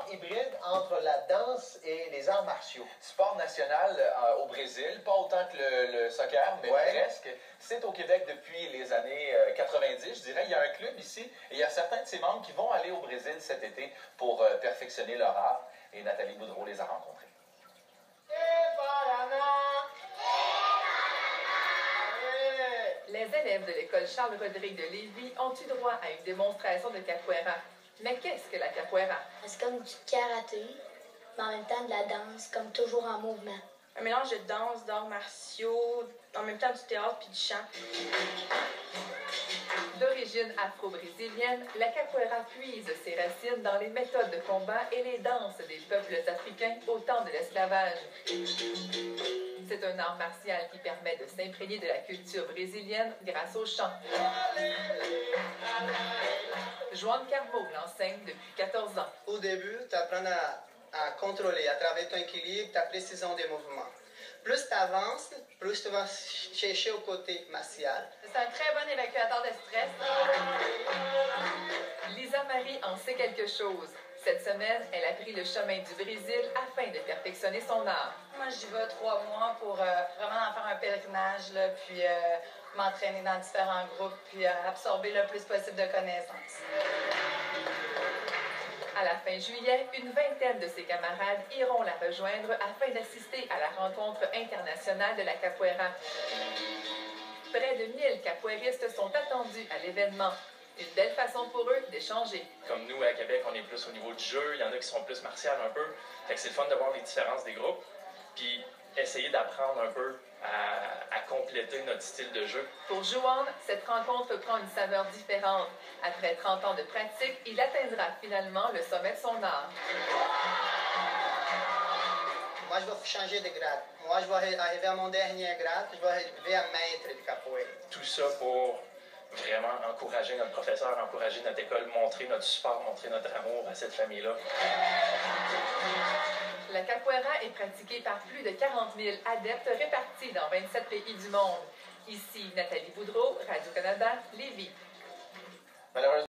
sport hybride entre la danse et les arts martiaux. Sport national au Brésil, pas autant que le soccer, mais presque. C'est au Québec depuis les années 90, je dirais. Il y a un club ici et il y a certains de ses membres qui vont aller au Brésil cet été pour perfectionner leur art. Et Nathalie Boudreau les a rencontrés. Les élèves de l'école Charles-Rodrigue de Lévis ont eu droit à une démonstration de capoeira. Mais qu'est-ce que la capoeira? C'est comme du karaté, mais en même temps de la danse, comme toujours en mouvement. Un mélange de danse, d'arts martiaux, en même temps du théâtre puis du chant. D'origine afro-brésilienne, la capoeira puise ses racines dans les méthodes de combat et les danses des peuples africains au temps de l'esclavage. C'est un art martial qui permet de s'imprégner de la culture brésilienne grâce au chant. Joanne Carbeau l'enseigne depuis 14 ans. Au début, tu apprends à contrôler à travers ton équilibre, ta précision des mouvements. Plus tu avances, plus tu vas chercher au côté martial. C'est un très bon évacuateur de stress. Lisa Marie en sait quelque chose. Cette semaine, elle a pris le chemin du Brésil afin de perfectionner son art. Moi, j'y vais 3 mois pour vraiment en faire un pèlerinage, là, puis m'entraîner dans différents groupes, puis absorber le plus possible de connaissances. À la fin juillet, une vingtaine de ses camarades iront la rejoindre afin d'assister à la rencontre internationale de la capoeira. Près de 1000 capoeiristes sont attendus à l'événement. Une belle façon pour eux d'échanger. Comme nous, à Québec, on est plus au niveau du jeu. Il y en a qui sont plus martiales un peu. Fait que c'est le fun de voir les différences des groupes. Puis essayer d'apprendre un peu à compléter notre style de jeu. Pour Joanne, cette rencontre prend une saveur différente. Après 30 ans de pratique, il atteindra finalement le sommet de son art. Moi, je vais changer de grade. Moi, je vais arriver à mon dernier grade, je vais arriver à maître de capoeira. Tout ça pour vraiment encourager notre professeur, encourager notre école, montrer notre support, montrer notre amour à cette famille-là. La capoeira est pratiquée par plus de 40 000 adeptes répartis dans 27 pays du monde. Ici Nathalie Boudreau, Radio-Canada, Lévis. Malheureusement,